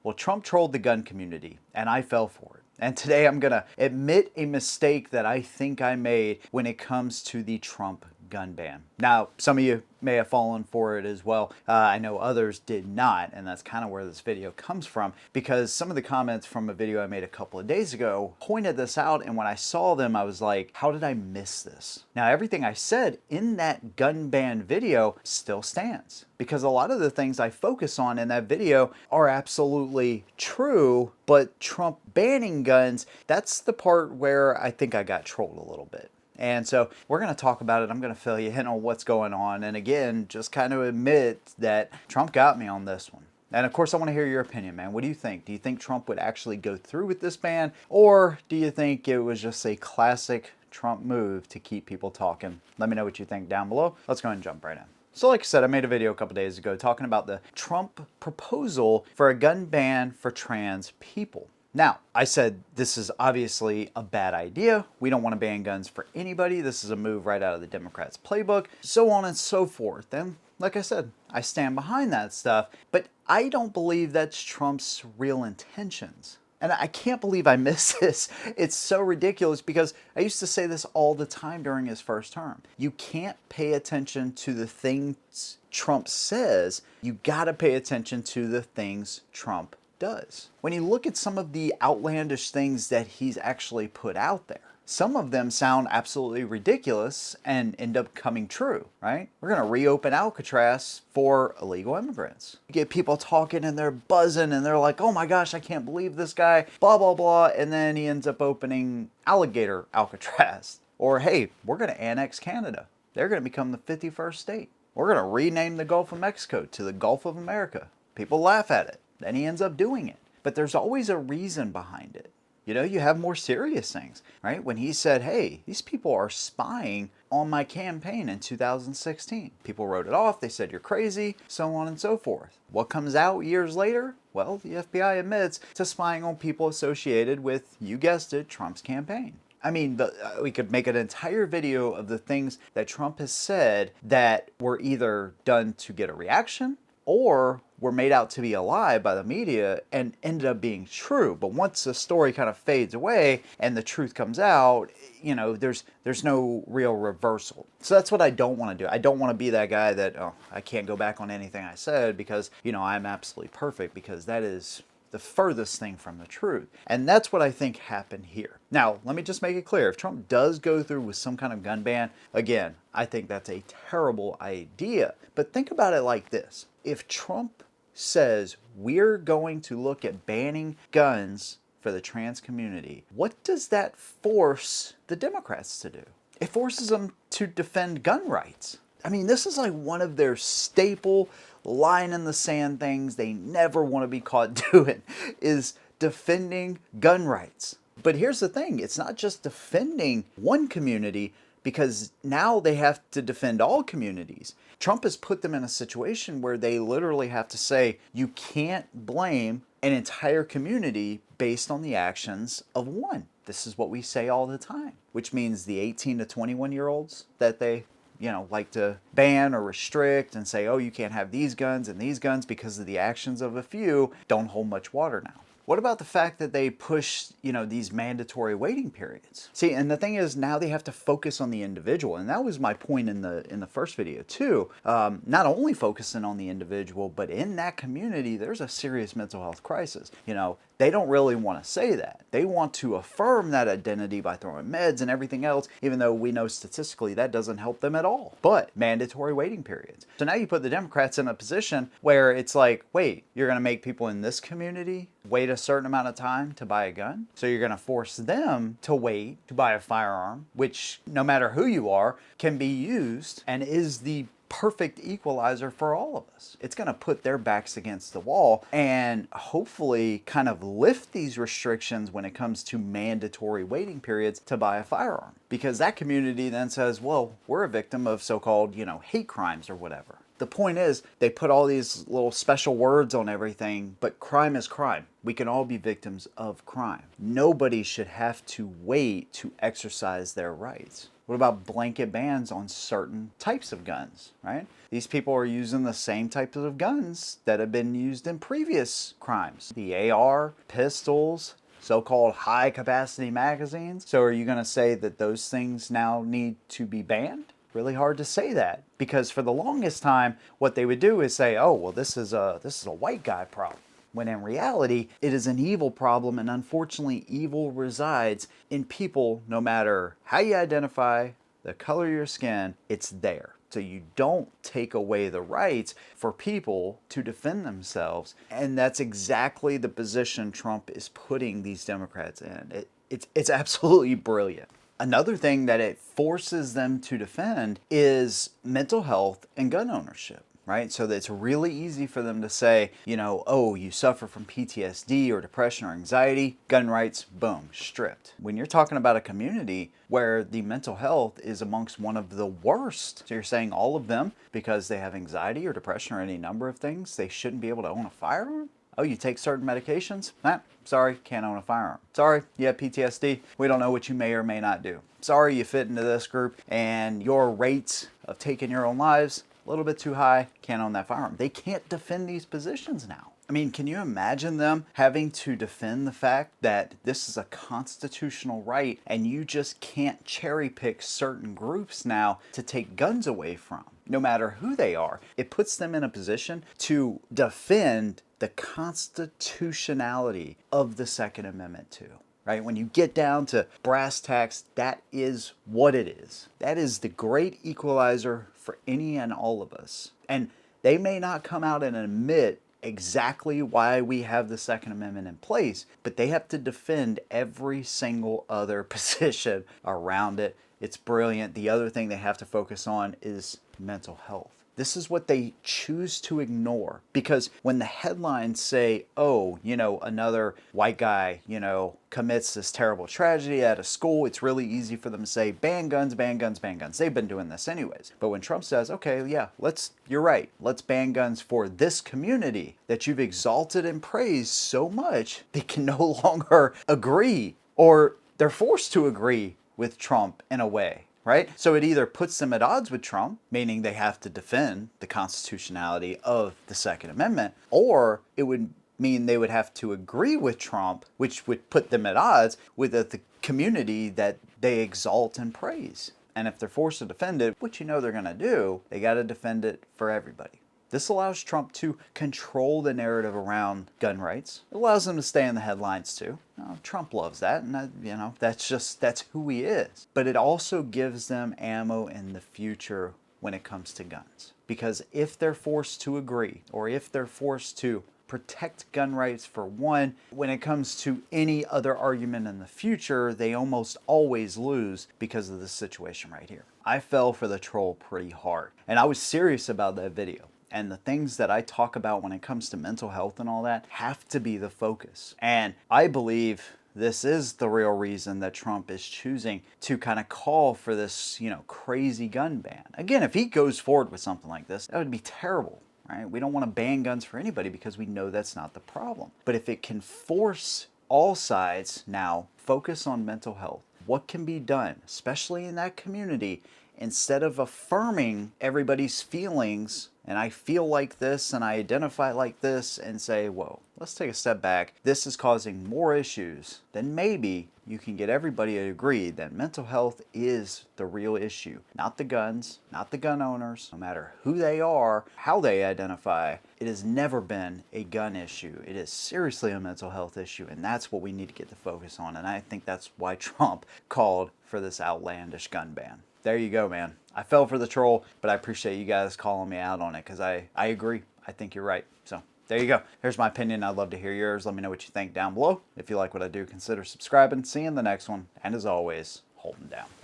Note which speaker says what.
Speaker 1: Well, Trump trolled the gun community, and I fell for it. And today I'm gonna admit a mistake that I think I made when it comes to the Trump gun ban. Now, some of you may have fallen for it as well. I know others did not, and that's kind of where this video comes from, because some of the comments from a video I made a couple of days ago pointed this out, and when I saw them, I was like, how did I miss this? Now, everything I said in that gun ban video still stands, because a lot of the things I focus on in that video are absolutely true, but Trump banning guns, that's the part where I think I got trolled a little bit. And so we're going to talk about it. I'm going to fill you in on what's going on. And again, just kind of admit that Trump got me on this one. And of course, I want to hear your opinion, man. What do you think? Do you think Trump would actually go through with this ban? Or do you think it was just a classic Trump move to keep people talking? Let me know what you think down below. Let's go ahead and jump right in. So like I said, I made a video a couple days ago talking about the Trump proposal for a gun ban for trans people. Now, I said this is obviously a bad idea. We don't want to ban guns for anybody. This is a move right out of the Democrats' playbook, so on and so forth. And like I said, I stand behind that stuff, but I don't believe that's Trump's real intentions. And I can't believe I missed this. It's so ridiculous because I used to say this all the time during his first term. You can't pay attention to the things Trump says. You gotta pay attention to the things Trump does. When you look at some of the outlandish things that he's actually put out there, some of them sound absolutely ridiculous and end up coming true, right? We're going to reopen Alcatraz for illegal immigrants. You get people talking and they're buzzing and they're like, oh my gosh, I can't believe this guy, blah, blah, blah. And then he ends up opening alligator Alcatraz. Or, hey, we're going to annex Canada. They're going to become the 51st state. We're going to rename the Gulf of Mexico to the Gulf of America. People laugh at it. Then he ends up doing it. But there's always a reason behind it. You know, you have more serious things, right? When he said, hey, these people are spying on my campaign in 2016. People wrote it off. They said, you're crazy, so on and so forth. What comes out years later? Well, the FBI admits to spying on people associated with, you guessed it, Trump's campaign. I mean, we could make an entire video of the things that Trump has said that were either done to get a reaction or were made out to be a lie by the media and ended up being true. But once the story kind of fades away and the truth comes out, you know, there's no real reversal. So that's what I don't want to do. I don't want to be that guy that, oh, I can't go back on anything I said because, you know, I'm absolutely perfect, because that is the furthest thing from the truth. And that's what I think happened here. Now, let me just make it clear. If Trump does go through with some kind of gun ban, again, I think that's a terrible idea. But think about it like this. If Trump says we're going to look at banning guns for the trans community, what does that force the Democrats to do? It forces them to defend gun rights. I mean, this is like one of their staple line in the sand things they never want to be caught doing, is defending gun rights. But here's the thing, it's not just defending one community, because now they have to defend all communities. Trump has put them in a situation where they literally have to say, you can't blame an entire community based on the actions of one. This is what we say all the time, which means the 18 to 21-year-olds that they like to ban or restrict and say, oh, you can't have these guns and these guns because of the actions of a few, don't hold much water now. What about the fact that they push, these mandatory waiting periods? See, and the thing is, now they have to focus on the individual, and that was my point in the first video too. Not only focusing on the individual, but in that community, there's a serious mental health crisis. They don't really want to say that. They want to affirm that identity by throwing meds and everything else, even though we know statistically that doesn't help them at all. But mandatory waiting periods. So now you put the Democrats in a position where it's like, wait, you're going to make people in this community wait a certain amount of time to buy a gun? So you're going to force them to wait to buy a firearm, which no matter who you are, can be used and is the perfect equalizer for all of us. It's going to put their backs against the wall and hopefully kind of lift these restrictions when it comes to mandatory waiting periods to buy a firearm. Because that community then says, well, we're a victim of so-called, hate crimes or whatever. The point is, they put all these little special words on everything, but crime is crime. We can all be victims of crime. Nobody should have to wait to exercise their rights. What about blanket bans on certain types of guns, right? These people are using the same types of guns that have been used in previous crimes. The AR, pistols, so-called high-capacity magazines. So are you going to say that those things now need to be banned? Really hard to say that, because for the longest time, what they would do is say, oh, well, this is a white guy problem. When in reality, it is an evil problem, and unfortunately, evil resides in people no matter how you identify, the color of your skin, it's there. So you don't take away the rights for people to defend themselves. And that's exactly the position Trump is putting these Democrats in. It's absolutely brilliant. Another thing that it forces them to defend is mental health and gun ownership, right? So that it's really easy for them to say, you know, oh, you suffer from PTSD or depression or anxiety, gun rights, boom, stripped. When you're talking about a community where the mental health is amongst one of the worst, so you're saying all of them, because they have anxiety or depression or any number of things, they shouldn't be able to own a firearm? Oh, you take certain medications? Sorry, can't own a firearm. Sorry, you have PTSD. We don't know what you may or may not do. Sorry, you fit into this group and your rates of taking your own lives, a little bit too high, can't own that firearm. They can't defend these positions now. I mean, can you imagine them having to defend the fact that this is a constitutional right and you just can't cherry pick certain groups now to take guns away from, no matter who they are? It puts them in a position to defend the constitutionality of the Second Amendment too. Right? When you get down to brass tacks, that is what it is. That is the great equalizer for any and all of us. And they may not come out and admit exactly why we have the Second Amendment in place, but they have to defend every single other position around it. It's brilliant. The other thing they have to focus on is mental health. This is what they choose to ignore, because when the headlines say, oh, you know, another white guy, you know, commits this terrible tragedy at a school, it's really easy for them to say, ban guns, ban guns, ban guns. They've been doing this anyways. But when Trump says, okay, yeah, you're right, let's ban guns for this community that you've exalted and praised so much, they can no longer agree, or they're forced to agree with Trump in a way. Right? So it either puts them at odds with Trump, meaning they have to defend the constitutionality of the Second Amendment, or it would mean they would have to agree with Trump, which would put them at odds with the community that they exalt and praise. And if they're forced to defend it, which you know they're going to do, they got to defend it for everybody. This allows Trump to control the narrative around gun rights. It allows him to stay in the headlines too. Trump loves that, and that's who he is. But it also gives them ammo in the future when it comes to guns. Because if they're forced to agree, or if they're forced to protect gun rights for one, when it comes to any other argument in the future, they almost always lose because of this situation right here. I fell for the troll pretty hard, and I was serious about that video. And the things that I talk about when it comes to mental health and all that have to be the focus. And I believe this is the real reason that Trump is choosing to kind of call for this, crazy gun ban. Again, if he goes forward with something like this, that would be terrible, right? We don't want to ban guns for anybody because we know that's not the problem. But if it can force all sides now focus on mental health, what can be done, especially in that community, instead of affirming everybody's feelings, and I feel like this and I identify like this, and say, whoa, let's take a step back. This is causing more issues. Then maybe you can get everybody to agree that mental health is the real issue. Not the guns, not the gun owners, no matter who they are, how they identify. It has never been a gun issue. It is seriously a mental health issue, and that's what we need to get the focus on. And I think that's why Trump called for this outlandish gun ban. There you go, man. I fell for the troll, but I appreciate you guys calling me out on it, because I agree. I think you're right. So there you go. Here's my opinion. I'd love to hear yours. Let me know what you think down below. If you like what I do, consider subscribing. See you in the next one. And as always, hold 'em down.